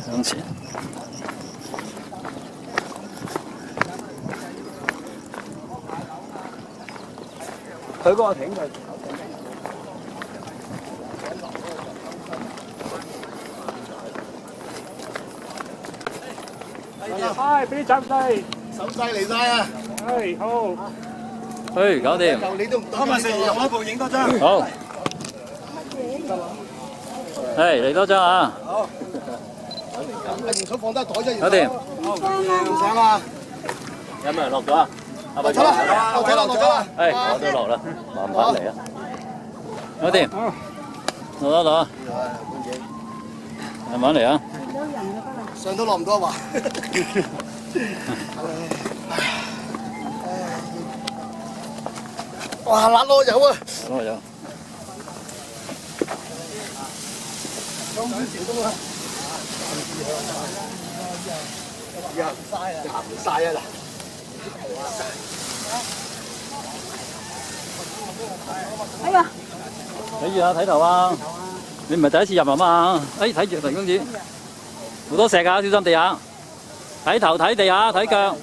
向前。佢嗰個艇就。係，俾啲手勢，手勢嚟晒啊！係好。搞掂。你都唔得。今日成用一部影多張。好。嚟多張啊！好。阿元嫂放低袋啫。搞掂。唔使啦。有冇人落咗啊？落咗啦，落咗啦，落咗啦。我都落啦，慢慢嚟啊！搞掂。落啊！慢慢嚟啊！上都落唔多話。哇！辣螺油啊！螺油。咁少少都啊！行晒啊！行晒啊嗱！哎呀！睇住啊，睇頭啊！你唔係第一次入啊嘛？睇住陳公子，好多石啊，小心地下。睇頭睇地下睇腳。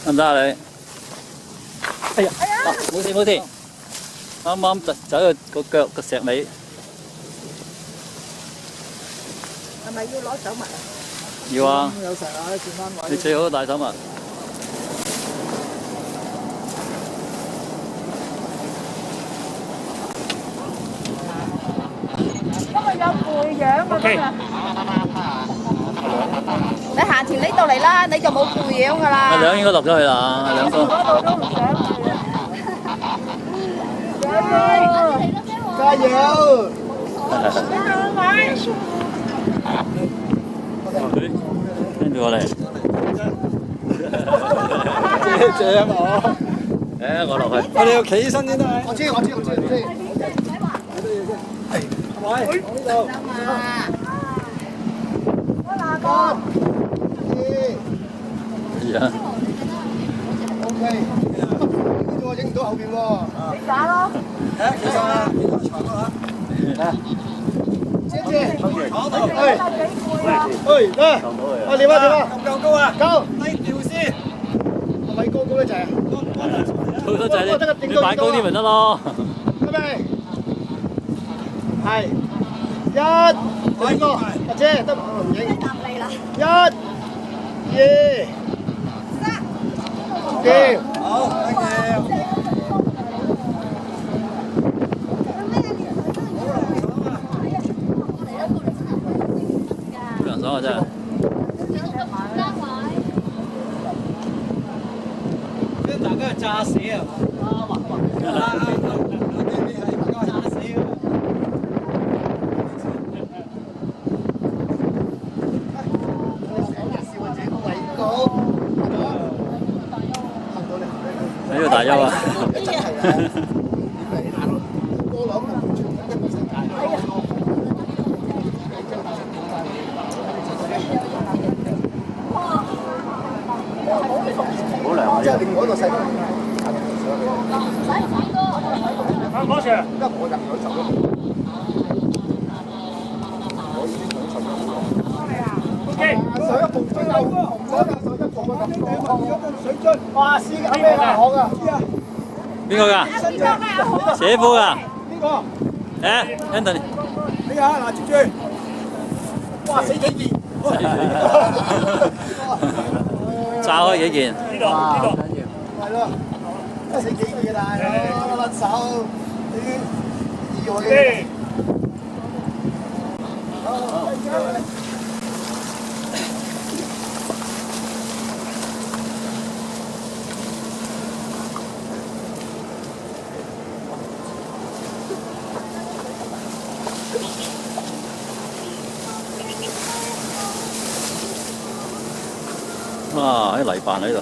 得唔得啊你？哎呀！冇事冇事，啱啱走去個腳個石尾。係咪要攞手襪啊？要啊！有石啊，轉翻位。你最好帶手襪。今日有背樣啊！今日。你行條呢度嚟啦，你就冇背樣噶啦。阿兩應該落咗去啦，兩個。嗰度都唔想去啊！加油！跟住我嚟。謝我。我落去。我哋要企起身先得。我知。喂，我呢度。係啊。OK。呢度影唔到後邊喎。你打咯。企上啦，長啦嚇。姐。好，得。得。點啊？夠唔夠高啊？夠。低調先。係咪高得滯啊？高得滯你擺高啲咪得咯。準備。係。一。個。阿姐得唔影？一。二。掂。好，thank you。涼爽啊真係。跟大家炸死啊！炸死啊！呢個大優啊！好涼啊！即係另外一個細分。冇事。因為我入咗手咯。OK。上一步最後，唔想上一步啊！水樽，哇！師兄咩啊？好啊！邊個㗎？姐夫㗎？邊個？Anthony。你下嗱，接住。哇！死幾件。炸開幾件？呢度。係咯，死幾件大佬，甩手，啲意外嘅。哇！啲泥扮喺度。